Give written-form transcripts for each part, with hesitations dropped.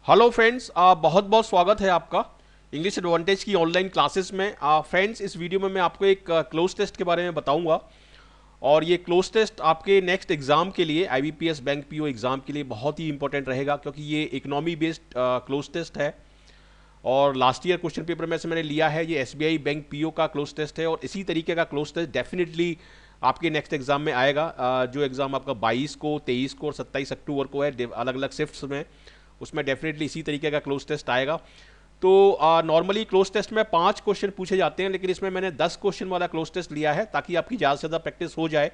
Hello friends, बहुत बहुत स्वागत है आपका इंग्लिश एडवांटेज की ऑनलाइन क्लासेस में। फ्रेंड्स, इस वीडियो में मैं आपको एक क्लोज टेस्ट के बारे में बताऊंगा। और ये क्लोज टेस्ट आपके नेक्स्ट एग्जाम के लिए, आईबीपीएस बैंक पीओ एग्जाम के लिए बहुत ही इंपॉर्टेंट रहेगा, क्योंकि ये इकोनॉमी बेस्ड क्लोज टेस्ट है। और लास्ट ईयर क्वेश्चन पेपर में से मैंने लिया है। ये एसबीआई बैंक पीओ का क्लोज टेस्ट है और इसी तरीके का क्लोज टेस्ट डेफिनेटली आपके नेक्स्ट एग्जाम में आएगा। जो एग्जाम आपका 22 को, 23 को और 27 अक्टूबर को है, अलग अलग शिफ्ट्स में, उसमें डेफिनेटली इसी तरीके का क्लोज टेस्ट आएगा। तो नॉर्मली क्लोज टेस्ट में 5 क्वेश्चन पूछे जाते हैं, लेकिन इसमें मैंने 10 क्वेश्चन वाला क्लोज टेस्ट लिया है ताकि आपकी ज़्यादा से ज़्यादा प्रैक्टिस हो जाए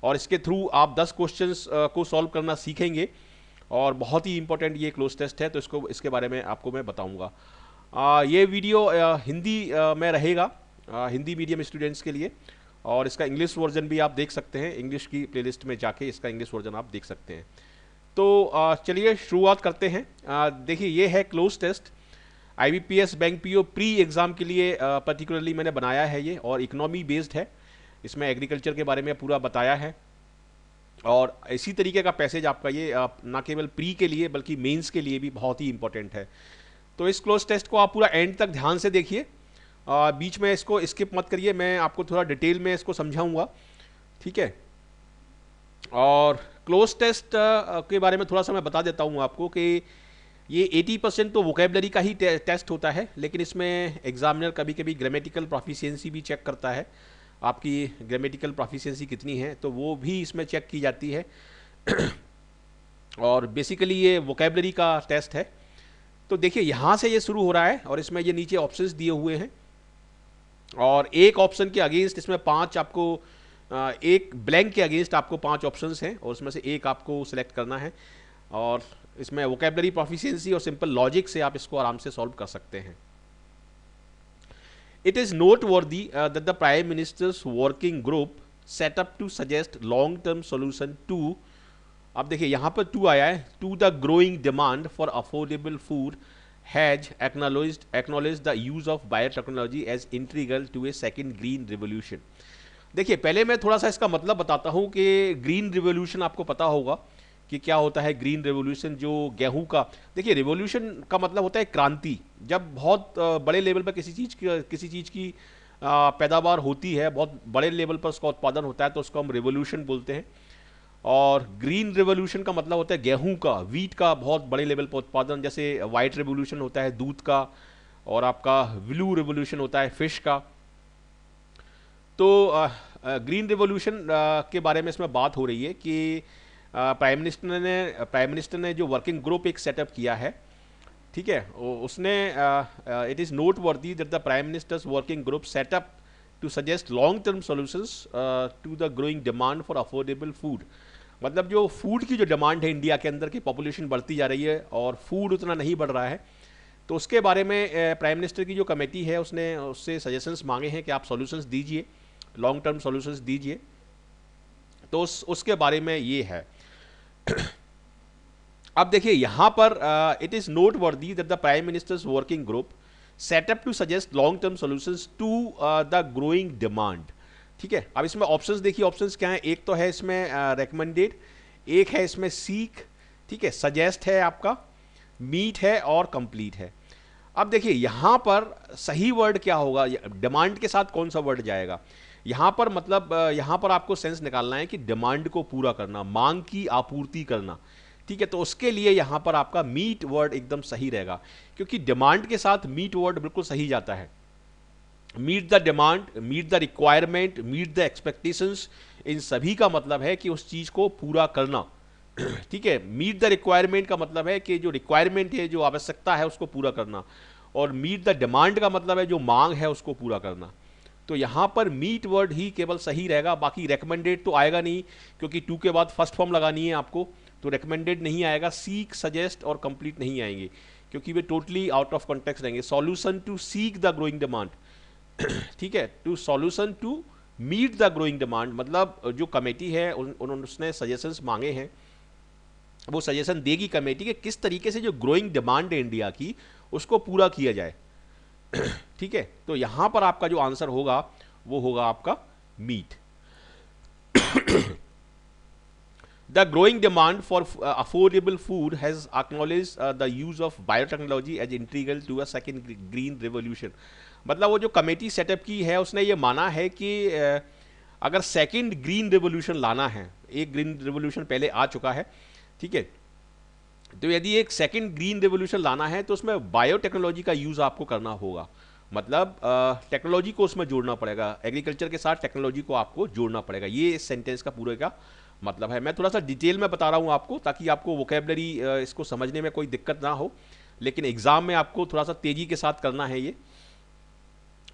और इसके थ्रू आप 10 क्वेश्चंस को सॉल्व करना सीखेंगे। और बहुत ही इंपॉर्टेंट ये क्लोज टेस्ट है, तो इसके बारे में आपको मैं बताऊंगा। ये वीडियो हिंदी में रहेगा, हिंदी मीडियम स्टूडेंट्स के लिए। और इसका इंग्लिश वर्जन भी आप देख सकते हैं, इंग्लिश की प्लेलिस्ट में जाके इसका इंग्लिश वर्जन आप देख सकते हैं। तो चलिए शुरुआत करते हैं। देखिए, ये है cloze test IBPS bank PO pre exam के लिए पर्टिकुलरली मैंने बनाया है ये, और इकोनॉमी बेस्ड है। इसमें एग्रीकल्चर के बारे में पूरा बताया है और इसी तरीके का पैसेज आपका ये ना केवल प्री के लिए बल्कि मेंस के लिए भी बहुत ही इंपॉर्टेंट है। तो इस क्लोज टेस्ट को आप पूरा एंड तक ध्यान से देखिए, बीच में इसको स्किप मत करिए, मैं आपको थोड़ा डिटेल में इसको समझाऊंगा, ठीक है। और क्लोज टेस्ट के बारे में थोड़ा सा मैं बता देता हूँ आपको कि ये 80% तो वोकेबलरी का ही टेस्ट होता है, लेकिन इसमें एग्जामिनर कभी कभी ग्रामेटिकल प्रोफिशिएंसी भी चेक करता है। आपकी ग्रामेटिकल प्रोफिशिएंसी कितनी है तो वो भी इसमें चेक की जाती है। और बेसिकली ये वोकेबलरी का टेस्ट है। तो देखिए, यहाँ से ये शुरू हो रहा है और इसमें ये नीचे ऑप्शंस दिए हुए हैं और एक ऑप्शन के अगेंस्ट इसमें 5 आपको, एक ब्लैंक के अगेंस्ट आपको 5 ऑप्शंस हैं और उसमें से एक आपको सिलेक्ट करना है। और इसमें वोकेबलरी प्रोफिशिएंसी और सिंपल लॉजिक से आप इसको आराम से सॉल्व कर सकते हैं। It is noteworthy that the prime minister's working group set up to suggest long term solution to, अब देखिए यहाँ पर टू आया है, to the growing demand for affordable food has acknowledge the use of biotechnology as integral to a second green revolution. देखिए, पहले मैं थोड़ा सा इसका मतलब बताता हूँ कि ग्रीन रिवोल्यूशन आपको पता होगा कि क्या होता है। ग्रीन रिवोल्यूशन जो गेहूं का, देखिए रिवोल्यूशन का मतलब होता है क्रांति। जब बहुत बड़े लेवल पर किसी चीज़ की पैदावार होती है, बहुत बड़े लेवल पर उसका उत्पादन होता है, तो उसको हम रिवोल्यूशन बोलते हैं। और ग्रीन रिवोल्यूशन का मतलब होता है गेहूं का, वीट का बहुत बड़े लेवल पर उत्पादन। जैसे वाइट रिवोल्यूशन होता है दूध का, और आपका ब्लू रिवोल्यूशन होता है फिश का। तो ग्रीन रिवोल्यूशन के बारे में इसमें बात हो रही है कि प्राइम मिनिस्टर ने जो वर्किंग ग्रुप एक सेटअप किया है, ठीक है, उसने it is noteworthy that the prime minister's working group set up to suggest long term solutions to the growing demand for affordable food. मतलब जो फूड की जो डिमांड है इंडिया के अंदर की, पॉपुलेशन बढ़ती जा रही है और फूड उतना नहीं बढ़ रहा है, तो उसके बारे में प्राइम मिनिस्टर की जो कमेटी है उसने उससे सजेशंस मांगे हैं कि आप सॉल्यूशंस दीजिए, लॉन्ग टर्म सॉल्यूशंस दीजिए। तो उसके बारे में ये है। अब देखिए यहाँ पर it is noteworthy that the prime minister's working group set up to suggest long term solutions to the growing demand, ठीक है। अब इसमें ऑप्शंस देखिए, ऑप्शंस क्या है। एक तो है इसमें रेकमेंडेड, एक है इसमें सीक, ठीक है, सजेस्ट है आपका, मीट है और कंप्लीट है। अब देखिए यहाँ पर सही वर्ड क्या होगा, डिमांड के साथ कौन सा वर्ड जाएगा यहाँ पर। मतलब यहाँ पर आपको सेंस निकालना है कि डिमांड को पूरा करना, मांग की आपूर्ति करना, ठीक है। तो उसके लिए यहाँ पर आपका मीट वर्ड एकदम सही रहेगा, क्योंकि डिमांड के साथ मीट वर्ड बिल्कुल सही जाता है। Meet the demand, meet the requirement, meet the expectations, इन सभी का मतलब है कि उस चीज़ को पूरा करना, ठीक है। मीट द रिक्वायरमेंट का मतलब है कि जो रिक्वायरमेंट है, जो आवश्यकता है, उसको पूरा करना। और मीट द डिमांड का मतलब है जो मांग है उसको पूरा करना। तो यहाँ पर मीट वर्ड ही केवल सही रहेगा, बाकी रेकमेंडेड तो आएगा नहीं, क्योंकि टू के बाद फर्स्ट फॉर्म लगानी है आपको, तो रेकमेंडेड नहीं आएगा। सीक, सजेस्ट और कंप्लीट नहीं आएंगे, क्योंकि वे टोटली आउट ऑफ कॉन्टेक्स्ट रहेंगे। Solution to seek the growing demand, ठीक है, to solution to meet the growing demand, मतलब जो कमेटी है उसने सजेशंस मांगे हैं, वो सजेशन देगी कमेटी के किस तरीके से जो ग्रोइंग डिमांड है इंडिया की उसको पूरा किया जाए, ठीक है। तो यहां पर आपका जो आंसर होगा वो होगा आपका meet. The growing demand for affordable food has acknowledged the use of biotechnology as integral to a second green revolution. मतलब वो जो कमेटी सेटअप की है उसने ये माना है कि अगर सेकंड ग्रीन रेवोल्यूशन लाना है, एक ग्रीन रेवोल्यूशन पहले आ चुका है, ठीक है, तो यदि एक सेकंड ग्रीन रेवोल्यूशन लाना है तो उसमें बायोटेक्नोलॉजी का यूज़ आपको करना होगा। मतलब टेक्नोलॉजी को उसमें जोड़ना पड़ेगा, एग्रीकल्चर के साथ टेक्नोलॉजी को आपको जोड़ना पड़ेगा। ये इस सेंटेंस का पूरे का मतलब है। मैं थोड़ा सा डिटेल में बता रहा हूँ आपको ताकि आपको वोकेबलरी इसको समझने में कोई दिक्कत ना हो, लेकिन एग्जाम में आपको थोड़ा सा तेजी के साथ करना है ये।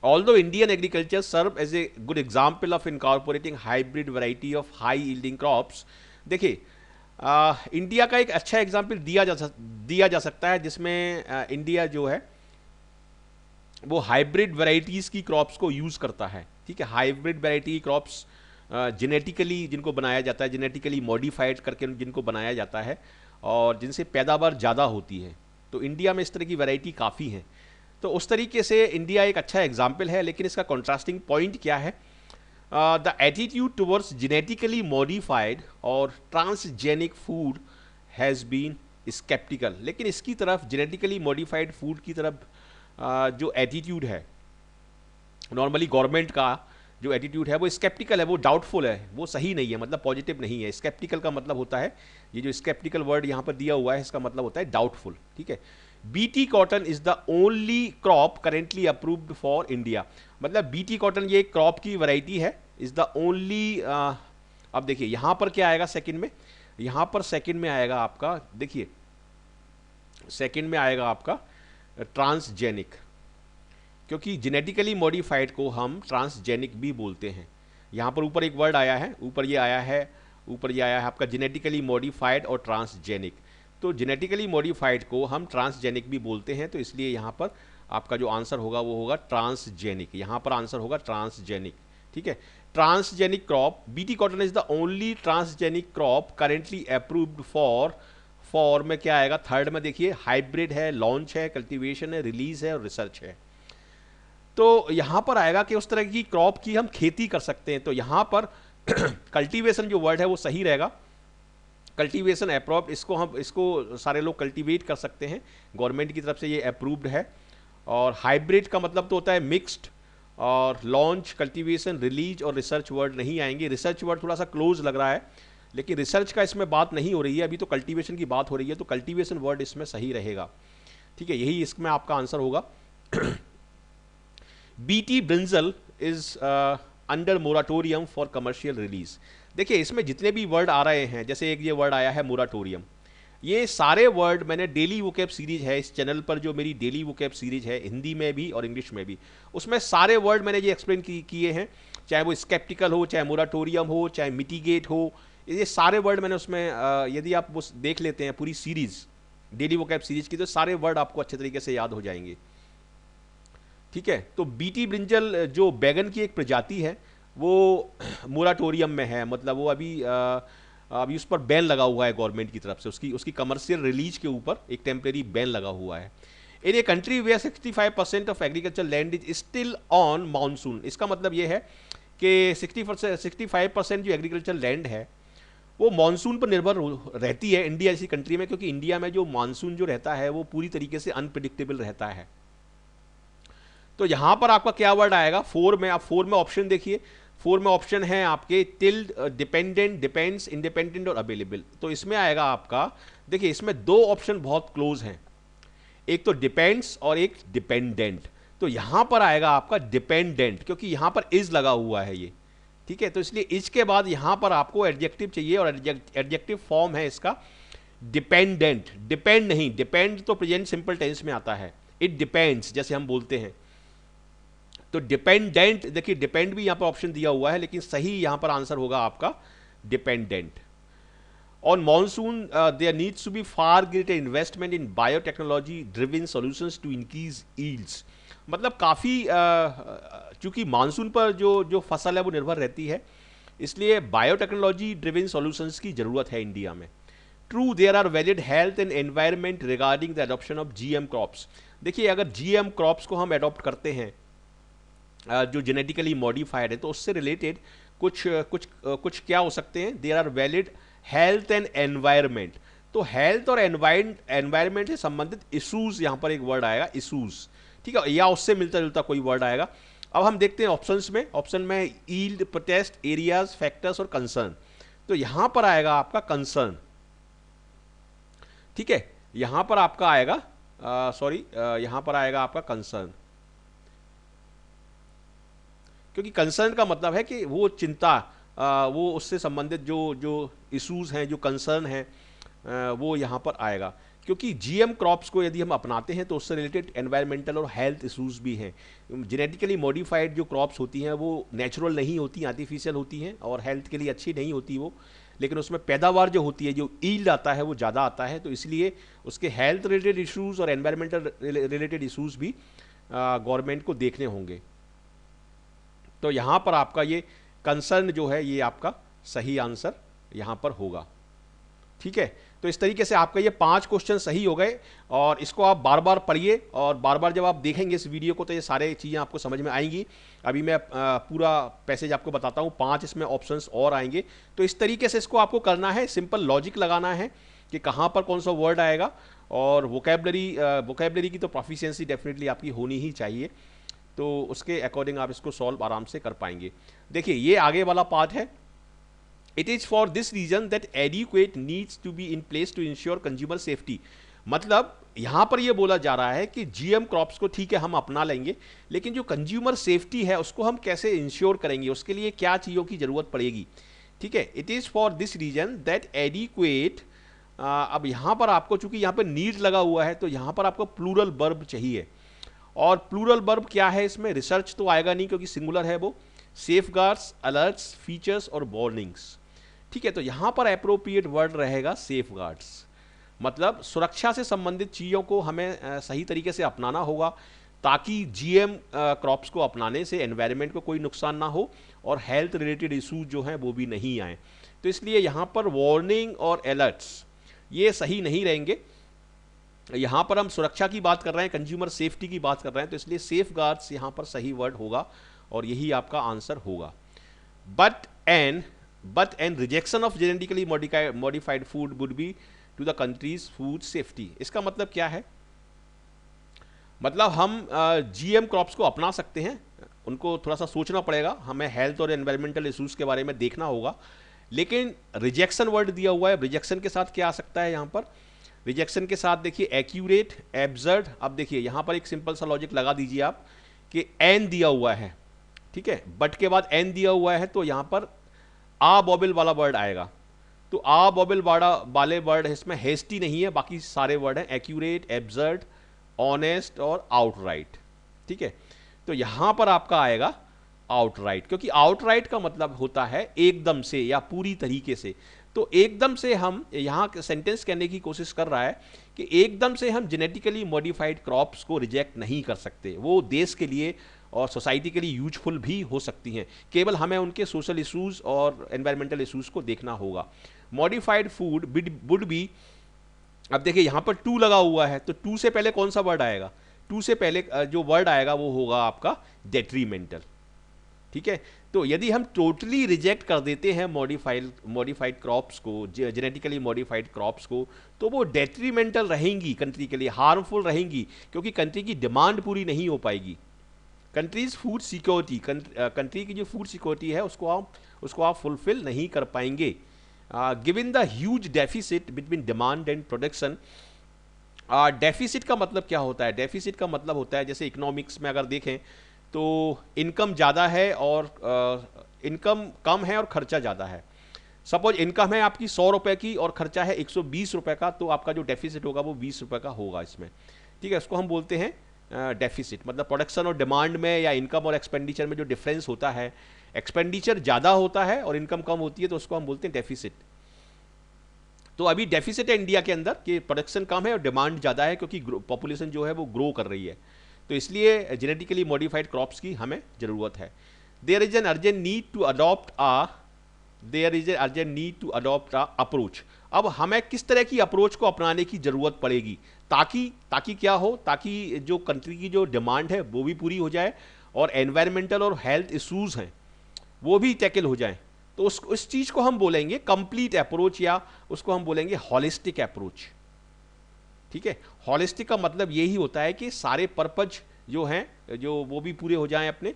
Although Indian agriculture serve as a good example of incorporating hybrid variety of high yielding crops, देखिए इंडिया का एक अच्छा एग्जाम्पल दिया जा सकता है जिसमें इंडिया जो है वो हाइब्रिड वैरायटीज़ की क्रॉप्स को यूज़ करता है। ठीक है, हाइब्रिड वैरायटी की क्रॉप्स जेनेटिकली जिनको बनाया जाता है, जेनेटिकली मॉडिफाइड करके जिनको बनाया जाता है और जिनसे पैदावार ज़्यादा होती है, तो इंडिया में इस तरह की वैरायटी काफ़ी हैं। तो उस तरीके से इंडिया एक अच्छा एग्जाम्पल है, लेकिन इसका कॉन्ट्रास्टिंग पॉइंट क्या है? The attitude towards genetically modified और transgenic food has been sceptical. लेकिन इसकी तरफ जेनेटिकली मॉडिफाइड फूड की तरफ जो एटीट्यूड है नॉर्मली गवर्नमेंट का जो एटीट्यूड है वो स्केप्टिकल है, वो डाउटफुल है, वो सही नहीं है, मतलब पॉजिटिव नहीं है। स्केप्टिकल का मतलब होता है, ये जो स्केप्टिकल वर्ड यहाँ पर दिया हुआ है इसका मतलब होता है डाउटफुल। ठीक है, BT cotton is the only crop currently approved for India. मतलब बीटी कॉटन ये क्रॉप की वैरायटी है, इज द ओनली। अब देखिए यहाँ पर क्या आएगा सेकंड में, यहाँ पर सेकंड में आएगा आपका, देखिए सेकंड में आएगा आपका ट्रांसजेनिक, क्योंकि जेनेटिकली मॉडिफाइड को हम ट्रांसजेनिक भी बोलते हैं। यहाँ पर ऊपर एक वर्ड आया है, ऊपर ये आया है आपका जेनेटिकली मॉडिफाइड और ट्रांसजेनिक। तो जेनेटिकली मॉडिफाइड को हम ट्रांसजेनिक भी बोलते हैं, तो इसलिए यहाँ पर आपका जो आंसर होगा वो होगा ट्रांसजेनिक। यहाँ पर आंसर होगा ट्रांसजेनिक। ठीक है, transgenic crop BT cotton is the only transgenic crop currently approved for में क्या आएगा थर्ड में, देखिए हाइब्रिड है, लॉन्च है, कल्टीवेशन है, रिलीज है और रिसर्च है। तो यहाँ पर आएगा कि उस तरह की क्रॉप की हम खेती कर सकते हैं। तो यहाँ पर कल्टीवेशन जो वर्ड है वो सही रहेगा, कल्टीवेशन अप्रूव्ड, इसको सारे लोग कल्टीवेट कर सकते हैं, गवर्नमेंट की तरफ से ये अप्रूव्ड है। और हाइब्रिड का मतलब तो होता है मिक्स्ड, और लॉन्च, कल्टीवेशन, रिलीज और रिसर्च वर्ड नहीं आएंगे। रिसर्च वर्ड थोड़ा सा क्लोज लग रहा है, लेकिन रिसर्च का इसमें बात नहीं हो रही है, अभी तो कल्टीवेशन की बात हो रही है, तो कल्टीवेशन वर्ड इसमें सही रहेगा। ठीक है, यही इसमें आपका आंसर होगा। BT brinjal is under moratorium for commercial release. देखिए इसमें जितने भी वर्ड आ रहे हैं, जैसे एक ये वर्ड आया है मोराटोरियम, ये सारे वर्ड मैंने डेली वोकैब सीरीज है इस चैनल पर, जो मेरी डेली वोकैब सीरीज है हिंदी में भी और इंग्लिश में भी, उसमें सारे वर्ड मैंने ये एक्सप्लेन किए हैं, चाहे वो स्केप्टिकल हो, चाहे मोराटोरियम हो, चाहे मिटिगेट हो, ये सारे वर्ड मैंने उसमें यदि आप वो देख लेते हैं पूरी सीरीज डेली वोकैब सीरीज की, तो सारे वर्ड आपको अच्छे तरीके से याद हो जाएंगे। ठीक है, तो बीटी ब्रिंजल जो बैगन की एक प्रजाति है वो मोराटोरियम में है, मतलब वो अभी उस पर बैन लगा हुआ है गवर्नमेंट की तरफ से, उसकी कमर्शियल रिलीज के ऊपर एक टेम्परेरी बैन लगा हुआ है। In a country where 65% of agriculture land is still on monsoon, इसका मतलब ये है कि 65% जो एग्रीकल्चर लैंड है वो मानसून पर निर्भर रहती है इंडिया जैसी कंट्री में, क्योंकि इंडिया में जो मानसून जो रहता है वो पूरी तरीके से अनप्रिडिक्टेबल रहता है। तो यहां पर आपका क्या वर्ड आएगा फोर में? आप फोर में ऑप्शन देखिए, फोर में ऑप्शन है आपके टिल्ड, डिपेंडेंट, डिपेंड्स, इंडिपेंडेंट और अवेलेबल। तो इसमें आएगा आपका, देखिए इसमें दो ऑप्शन बहुत क्लोज हैं, एक तो डिपेंड्स और एक डिपेंडेंट। तो यहां पर आएगा आपका डिपेंडेंट, क्योंकि यहां पर इज लगा हुआ है ये। ठीक है, तो इसलिए इज के बाद यहां पर आपको एडजेक्टिव चाहिए, और एडजेक्टिव फॉर्म है इसका डिपेंडेंट। डिपेंड नहीं, डिपेंड तो प्रेजेंट सिंपल टेंस में आता है, इट डिपेंड्स जैसे हम बोलते हैं। तो डिपेंडेंट, देखिए डिपेंड भी यहां पर ऑप्शन दिया हुआ है, लेकिन सही यहां पर आंसर होगा आपका dependent. On monsoon there needs to be far greater investment in biotechnology driven solutions to increase yields. मतलब काफ़ी चूंकि मानसून पर जो फसल है वो निर्भर रहती है, इसलिए बायोटेक्नोलॉजी ड्रिवन सॉल्यूशंस की ज़रूरत है इंडिया में। True, there are valid health and environment regarding the adoption of GM crops. देखिए अगर जीएम क्रॉप्स को हम एडॉप्ट करते हैं जो जेनेटिकली मॉडिफाइड है, तो उससे रिलेटेड कुछ क्या हो सकते हैं? There are valid health and environment. तो हेल्थ और एनवायरमेंट से संबंधित इशूज यहां पर एक वर्ड आएगा, इशूज, ठीक है, या उससे मिलता जुलता कोई वर्ड आएगा। अब हम देखते हैं ऑप्शंस में, ऑप्शन में ईल्ड, प्रोटेस्ट, एरियाज, फैक्टर्स और कंसर्न। तो यहां पर आएगा आपका कंसर्न, ठीक है, यहां पर आपका आएगा यहां पर आएगा आपका कंसर्न, क्योंकि कंसर्न का मतलब है कि वो चिंता, वो उससे संबंधित जो जो इश्यूज हैं, जो कंसर्न हैं, वो यहाँ पर आएगा। क्योंकि जीएम क्रॉप्स को यदि हम अपनाते हैं तो उससे रिलेटेड एनवायरमेंटल और हेल्थ इश्यूज भी हैं। जेनेटिकली मॉडिफाइड जो क्रॉप्स होती हैं वो नेचुरल नहीं होती, आर्टिफिशियल होती हैं और हेल्थ के लिए अच्छी नहीं होती वो, लेकिन उसमें पैदावार जो होती है, जो ईल्ड आता है वो ज़्यादा आता है, तो इसलिए उसके हेल्थ रिलेटेड इश्यूज और एनवायरमेंटल रिलेटेड इश्यूज भी गवर्नमेंट को देखने होंगे। तो यहाँ पर आपका ये कंसर्न जो है ये आपका सही आंसर यहाँ पर होगा, ठीक है। तो इस तरीके से आपका ये 5 क्वेश्चन सही हो गए और इसको आप बार बार पढ़िए और बार बार जब आप देखेंगे इस वीडियो को तो ये सारे चीज़ें आपको समझ में आएंगी। अभी मैं पूरा पैसेज आपको बताता हूँ, 5 इसमें ऑप्शंस और आएंगे। तो इस तरीके से इसको आपको करना है, सिंपल लॉजिक लगाना है कि कहाँ पर कौन सा वर्ड आएगा, और वोकेबलरी की तो प्रोफिशिएंसी डेफिनेटली आपकी होनी ही चाहिए, तो उसके अकॉर्डिंग आप इसको सॉल्व आराम से कर पाएंगे। देखिए ये आगे वाला पार्ट है, it is for this reason that adequate needs to be in place to ensure consumer safety. मतलब यहां पर यह बोला जा रहा है कि जीएम क्रॉप्स को ठीक है हम अपना लेंगे, लेकिन जो कंज्यूमर सेफ्टी है उसको हम कैसे इंश्योर करेंगे, उसके लिए क्या चीज़ों की जरूरत पड़ेगी, ठीक है। It is for this reason that adequate, अब यहां पर आपको चूंकि यहां पर नीड लगा हुआ है तो यहां पर आपको प्लूरल वर्ब चाहिए, और प्लूरल वर्ब क्या है इसमें, रिसर्च तो आएगा नहीं क्योंकि सिंगुलर है वो, सेफगार्ड्स, अलर्ट्स, फीचर्स और वार्निंग्स, ठीक है। तो यहां पर एप्रोप्रिएट वर्ड रहेगा सेफगार्ड्स, मतलब सुरक्षा से संबंधित चीज़ों को हमें सही तरीके से अपनाना होगा ताकि जीएम क्रॉप्स को अपनाने से एनवायरनमेंट को कोई नुकसान ना हो और हेल्थ रिलेटेड इशूज जो हैं वो भी नहीं आए। तो इसलिए यहां पर वार्निंग और अलर्ट्स ये सही नहीं रहेंगे। यहां पर हम सुरक्षा की बात कर रहे हैं, कंज्यूमर सेफ्टी की बात कर रहे हैं, तो इसलिए सेफगार्ड्स यहां पर सही वर्ड होगा और यही आपका आंसर होगा। But an rejection of genetically modified food would be to the country's food safety. इसका मतलब क्या है, मतलब हम जीएम क्रॉप्स को अपना सकते हैं, उनको थोड़ा सा सोचना पड़ेगा, हमें हेल्थ और एनवायरमेंटल इशूज के बारे में देखना होगा, लेकिन रिजेक्शन वर्ड दिया हुआ है, रिजेक्शन के साथ क्या आ सकता है यहाँ पर, रिजेक्शन के साथ देखिए एक्यूरेट, एब्सर्ड। अब देखिए यहाँ पर एक सिंपल सा लॉजिक लगा दीजिए आप कि एन दिया हुआ है, ठीक है, बट के बाद एन दिया हुआ है तो यहाँ पर आ बॉबिल वाला वर्ड आएगा, तो आ बॉबिल वाले वर्ड इसमें हेस्टी नहीं है, बाकी सारे वर्ड हैं एक्यूरेट, एब्सर्ड, ऑनेस्ट और आउटराइट, ठीक है। तो यहां पर आपका आएगा आउटराइट, क्योंकि आउटराइट का मतलब होता है एकदम से या पूरी तरीके से। तो एकदम से हम यहां सेंटेंस कहने की कोशिश कर रहा है कि एकदम से हम जेनेटिकली मॉडिफाइड क्रॉप्स को रिजेक्ट नहीं कर सकते, वो देश के लिए और सोसाइटी के लिए यूजफुल भी हो सकती हैं, केवल हमें उनके सोशल इशूज और एनवायरमेंटल इशूज को देखना होगा। मॉडिफाइड फूड वुड बी, अब देखिए यहां पर टू लगा हुआ है, तो टू से पहले कौन सा वर्ड आएगा, टू से पहले जो वर्ड आएगा वो होगा आपका डेट्रीमेंटल, ठीक है। तो यदि हम टोटली रिजेक्ट कर देते हैं मॉडिफाइड क्रॉप्स को, जेनेटिकली मॉडिफाइड क्रॉप्स को, तो वो डेट्रीमेंटल रहेंगी कंट्री के लिए, हार्मफुल रहेंगी, क्योंकि कंट्री की डिमांड पूरी नहीं हो पाएगी। कंट्रीज फूड सिक्योरिटी, कंट्री की जो फूड सिक्योरिटी है उसको आप फुलफिल नहीं कर पाएंगे। Given the huge deficit between demand and production. Deficit का मतलब क्या होता है, डेफिसिट का मतलब होता है जैसे इकोनॉमिक्स में अगर देखें तो इनकम ज़्यादा है और इनकम कम है और खर्चा ज़्यादा है। सपोज इनकम है आपकी 100 रुपये की और खर्चा है 120 रुपये का, तो आपका जो डेफिसिट होगा वो 20 रुपये का होगा इसमें, ठीक है। इसको हम बोलते हैं डेफिसिट, मतलब प्रोडक्शन और डिमांड में या इनकम और एक्सपेंडिचर में जो डिफरेंस होता है, एक्सपेंडिचर ज़्यादा होता है और इनकम कम होती है, तो उसको हम बोलते हैं डेफिसिट। तो अभी डेफिसिट है इंडिया के अंदर कि प्रोडक्शन कम है और डिमांड ज़्यादा है, क्योंकि पॉपुलेशन जो है वो ग्रो कर रही है, तो इसलिए जेनेटिकली मॉडिफाइड क्रॉप्स की हमें ज़रूरत है। There is an urgent need to adopt a approach. अब हमें किस तरह की अप्रोच को अपनाने की ज़रूरत पड़ेगी ताकि क्या हो, ताकि जो कंट्री की जो डिमांड है वो भी पूरी हो जाए और एनवायरमेंटल और हेल्थ इश्यूज़ हैं वो भी टैकल हो जाएं। तो उस चीज को हम बोलेंगे कंप्लीट अप्रोच, या उसको हम बोलेंगे हॉलिस्टिक अप्रोच। ठीक है, हॉलिस्टिक का मतलब यही होता है कि सारे पर्पज जो हैं जो वो भी पूरे हो जाएं अपने,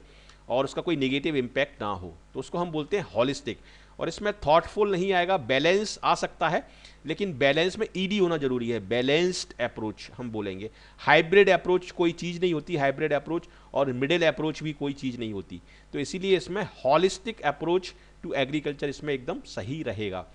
और उसका कोई नेगेटिव इम्पैक्ट ना हो, तो उसको हम बोलते हैं हॉलिस्टिक। और इसमें थॉटफुल नहीं आएगा, बैलेंस आ सकता है, लेकिन बैलेंस में ईडी होना जरूरी है, बैलेंस्ड अप्रोच हम बोलेंगे। हाइब्रिड अप्रोच कोई चीज़ नहीं होती, हाइब्रिड अप्रोच, और मिडिल अप्रोच भी कोई चीज़ नहीं होती। तो इसीलिए इसमें हॉलिस्टिक अप्रोच टू एग्रीकल्चर इसमें एकदम सही रहेगा।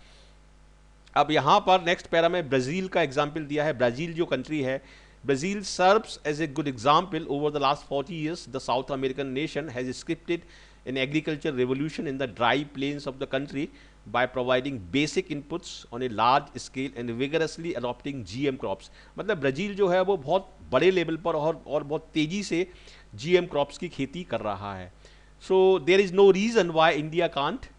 अब यहाँ पर नेक्स्ट पैरा में ब्राज़ील का एग्जाम्पल दिया है। ब्राज़ील जो कंट्री है, Brazil serves as a good example. Over the last 40 years, the South American nation has scripted an agriculture revolution in the dry plains of the country by providing basic inputs on a large scale and vigorously adopting GM crops. मतलब Brazil जो है वो बहुत बड़े level पर और बहुत तेज़ी से GM crops की खेती कर रहा है। So there is no reason why India can't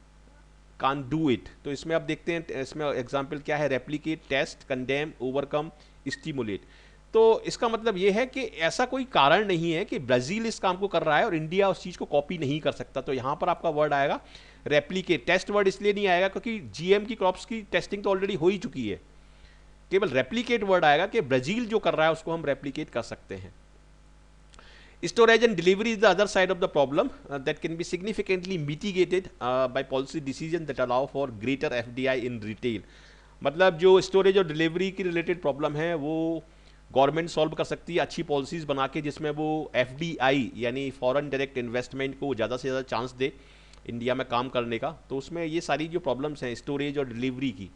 do it. तो इसमें आप देखते हैं, इसमें एग्जाम्पल क्या है, replicate, test, condemn, overcome, stimulate. तो इसका मतलब ये है कि ऐसा कोई कारण नहीं है कि ब्राज़ील इस काम को कर रहा है और इंडिया उस चीज़ को कॉपी नहीं कर सकता। तो यहाँ पर आपका वर्ड आएगा रेप्लिकेट। टेस्ट वर्ड इसलिए नहीं आएगा क्योंकि जीएम की क्रॉप्स की टेस्टिंग तो ऑलरेडी हो ही चुकी है, केवल रेप्लिकेट वर्ड आएगा कि ब्राज़ील जो कर रहा है उसको हम रेप्लिकेट कर सकते हैं। Storage and delivery is the other side of the problem that can be significantly mitigated by policy decisions that allow for greater FDI in retail. मतलब जो स्टोरेज और डिलीवरी की रिलेटेड प्रॉब्लम है वो गवर्नमेंट सॉल्व कर सकती है अच्छी पॉलिसीज़ बना के, जिसमें वो FDI यानी फॉरेन डायरेक्ट इन्वेस्टमेंट को ज़्यादा से ज़्यादा चांस दे इंडिया में काम करने का। तो उसमें ये सारी जो प्रॉब्लम्स हैं स्टोरेज और डिलीवरी की,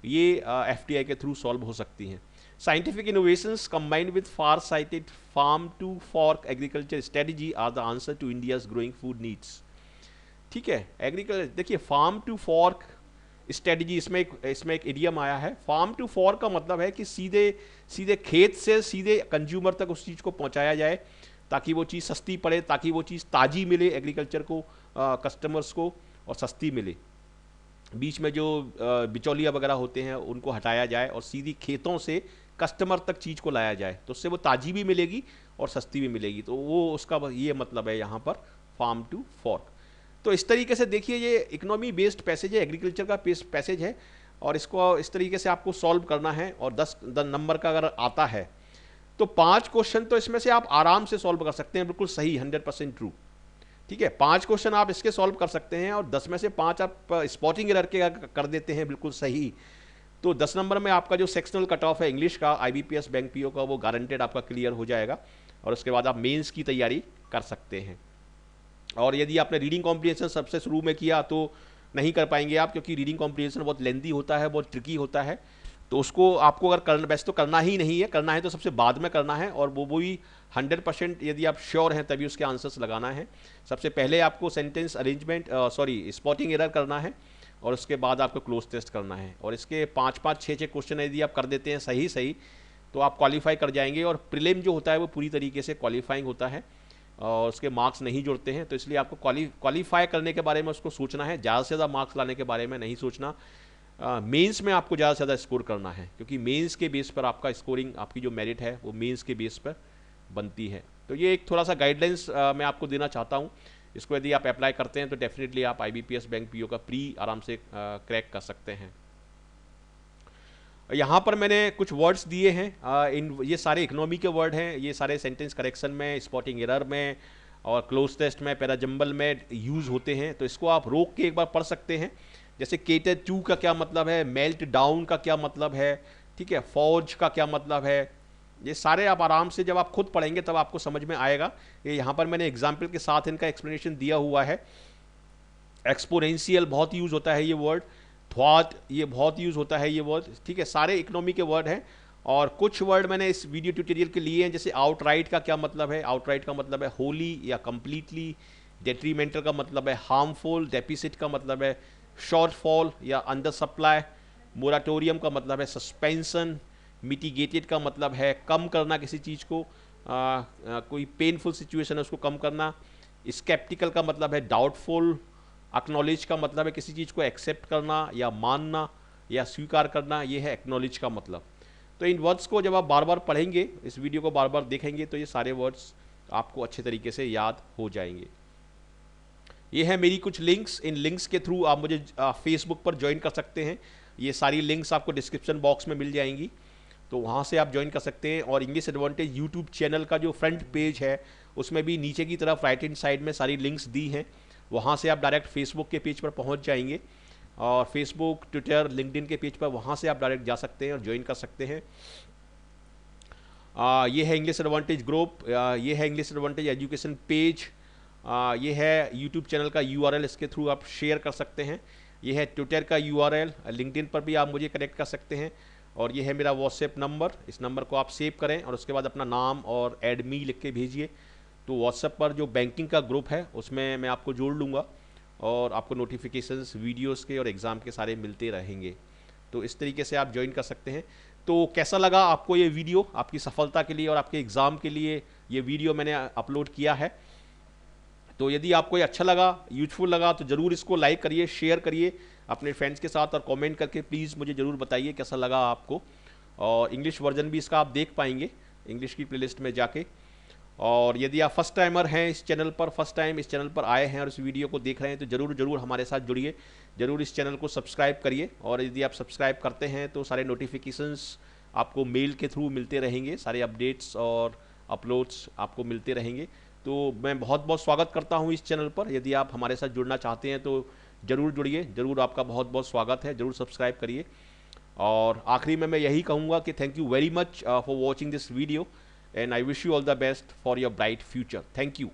ये FDI के थ्रू सॉल्व हो सकती हैं। Scientific innovations combined with far-sighted farm to fork agriculture strategy are the answer to India's growing food needs. ठीक है, एग्रीकल्चर देखिए, फार्म टू फॉर्क स्ट्रेटजी, इसमें एक इडियम आया है। फार्म टू फॉर्क का मतलब है कि सीधे खेत से सीधे कंज्यूमर तक उस चीज़ को पहुंचाया जाए ताकि वो चीज़ सस्ती पड़े, ताकि वो चीज़ ताज़ी मिले एग्रीकल्चर को, कस्टमर्स को, और सस्ती मिले। बीच में जो बिचौलिया वगैरह होते हैं उनको हटाया जाए और सीधी खेतों से कस्टमर तक चीज़ को लाया जाए, तो उससे वो ताज़ी भी मिलेगी और सस्ती भी मिलेगी। तो वो उसका ये मतलब है यहाँ पर फार्म टू फॉर्क। तो इस तरीके से देखिए, ये इकोनॉमी बेस्ड पैसेज है, एग्रीकल्चर का पैसेज है, और इसको इस तरीके से आपको सॉल्व करना है। और 10 नंबर का अगर आता है तो 5 क्वेश्चन तो इसमें से आप आराम से सॉल्व कर सकते हैं, बिल्कुल सही, 100% ट्रू। ठीक है, 5 क्वेश्चन आप इसके सॉल्व कर सकते हैं, और 10 में से 5 आप स्पॉटिंग एरर के कर देते हैं बिल्कुल सही। तो 10 नंबर में आपका जो सेक्शनल कट ऑफ है इंग्लिश का, IBPS बैंक PO का, वो गारंटेड आपका क्लियर हो जाएगा, और उसके बाद आप मेंस की तैयारी कर सकते हैं। और यदि आपने रीडिंग कॉम्प्रिहेंशन सबसे शुरू में किया तो नहीं कर पाएंगे आप, क्योंकि रीडिंग कॉम्प्रिहेंशन बहुत लेंदी होता है, बहुत ट्रिकी होता है। तो उसको आपको अगर करना, वैसे तो करना ही नहीं है, करना है तो सबसे बाद में करना है, और वो भी 100% यदि आप श्योर हैं तभी उसके आंसर्स लगाना है। सबसे पहले आपको सेंटेंस अरेंजमेंट स्पॉटिंग एरर करना है, और उसके बाद आपको क्लोज टेस्ट करना है। और इसके 5-5, 6-6 क्वेश्चन यदि आप कर देते हैं सही तो आप क्वालिफाई कर जाएंगे। और प्रीलिम जो होता है वो पूरी तरीके से क्वालिफाइंग होता है, और उसके मार्क्स नहीं जुड़ते हैं। तो इसलिए आपको क्वालिफाई करने के बारे में उसको सोचना है, ज़्यादा से ज़्यादा मार्क्स लाने के बारे में नहीं सोचना। मेंस में आपको ज़्यादा से ज़्यादा स्कोर करना है, क्योंकि मेंस के बेस पर आपका स्कोरिंग, आपकी जो मेरिट है वो मेंस के बेस पर बनती है। तो ये एक थोड़ा सा गाइडलाइंस मैं आपको देना चाहता हूँ। इसको यदि आप अप्लाई करते हैं तो डेफिनेटली आप IBPS बैंक PO का प्री आराम से क्रैक कर सकते हैं। यहाँ पर मैंने कुछ वर्ड्स दिए हैं, ये सारे इकोनॉमी के वर्ड हैं, ये सारे सेंटेंस करेक्शन में, स्पॉटिंग एरर में, और क्लोज टेस्ट में, पैराजम्बल में यूज़ होते हैं। तो इसको आप रोक के एक बार पढ़ सकते हैं। जैसे केटर टू का क्या मतलब है, मेल्ट डाउन का क्या मतलब है, ठीक है, फौज का क्या मतलब है, ये सारे आप आराम से जब आप खुद पढ़ेंगे तब आपको समझ में आएगा। ये यहाँ पर मैंने एग्जाम्पल के साथ इनका एक्सप्लेनेशन दिया हुआ है। एक्सपोनेंशियल बहुत यूज़ होता है ये वर्ड, थॉट ये बहुत यूज़ होता है ये वर्ड, ठीक है, सारे इकोनॉमी के वर्ड हैं। और कुछ वर्ड मैंने इस वीडियो ट्यूटोरियल के लिए हैं, जैसे आउटराइट का क्या मतलब है, आउटराइट का मतलब है होली या कंप्लीटली, डेट्रीमेंटल का मतलब है हार्मफुल, डेफिसिट का मतलब है शॉर्टफॉल या अंडर सप्लाई, मोराटोरियम का मतलब है सस्पेंशन, मिटिगेटेड का मतलब है कम करना किसी चीज़ को, कोई पेनफुल सिचुएशन है उसको कम करना, स्केप्टिकल का मतलब है डाउटफुल, एक्नॉलेज का मतलब है किसी चीज़ को एक्सेप्ट करना या मानना या स्वीकार करना, ये है एक्नॉलेज का मतलब। तो इन वर्ड्स को जब आप बार बार पढ़ेंगे, इस वीडियो को बार बार देखेंगे, तो ये सारे वर्ड्स आपको अच्छे तरीके से याद हो जाएंगे। ये है मेरी कुछ लिंक्स, इन लिंक्स के थ्रू आप मुझे फेसबुक पर ज्वाइन कर सकते हैं। ये सारी लिंक्स आपको डिस्क्रिप्शन बॉक्स में मिल जाएंगी, तो वहाँ से आप ज्वाइन कर सकते हैं। और इंग्लिश एडवांटेज यूट्यूब चैनल का जो फ्रंट पेज है उसमें भी नीचे की तरफ राइट हैंड साइड में सारी लिंक्स दी हैं, वहाँ से आप डायरेक्ट फेसबुक के पेज पर पहुँच जाएंगे, और फेसबुक, ट्विटर, लिंक्डइन के पेज पर वहाँ से आप डायरेक्ट जा सकते हैं और ज्वाइन कर सकते हैं। ये है इंग्लिश एडवांटेज ग्रुप, ये है इंग्लिश एडवांटेज एजुकेशन पेज, ये है यूट्यूब चैनल का URL, इसके थ्रू आप शेयर कर सकते हैं। ये है ट्विटर का URL, लिंक्डइन पर भी आप मुझे कनेक्ट कर सकते हैं। और ये है मेरा व्हाट्सएप नंबर, इस नंबर को आप सेव करें और उसके बाद अपना नाम और ऐड मी लिख के भेजिए, तो व्हाट्सएप पर जो बैंकिंग का ग्रुप है उसमें मैं आपको जोड़ लूँगा और आपको नोटिफिकेशंस वीडियोस के और एग्ज़ाम के सारे मिलते रहेंगे। तो इस तरीके से आप ज्वाइन कर सकते हैं। तो कैसा लगा आपको ये वीडियो? आपकी सफलता के लिए और आपके एग्ज़ाम के लिए ये वीडियो मैंने अपलोड किया है। तो यदि आपको ये अच्छा लगा, यूजफुल लगा, तो ज़रूर इसको लाइक करिए, शेयर करिए अपने फ्रेंड्स के साथ, और कमेंट करके प्लीज़ मुझे ज़रूर बताइए कैसा लगा आपको। और इंग्लिश वर्जन भी इसका आप देख पाएंगे इंग्लिश की प्लेलिस्ट में जाके। और यदि आप फर्स्ट टाइमर हैं इस चैनल पर, फर्स्ट टाइम इस चैनल पर आए हैं और इस वीडियो को देख रहे हैं, तो ज़रूर हमारे साथ जुड़िए, ज़रूर इस चैनल को सब्सक्राइब करिए। और यदि आप सब्सक्राइब करते हैं तो सारे नोटिफिकेशंस आपको मेल के थ्रू मिलते रहेंगे, सारे अपडेट्स और अपलोड्स आपको मिलते रहेंगे। तो मैं बहुत बहुत स्वागत करता हूँ इस चैनल पर। यदि आप हमारे साथ जुड़ना चाहते हैं तो ज़रूर जुड़िए, ज़रूर आपका बहुत बहुत स्वागत है, ज़रूर सब्सक्राइब करिए। और आखिरी में मैं यही कहूँगा कि thank you very much for watching this video, and I wish you all the best for your bright future. Thank you.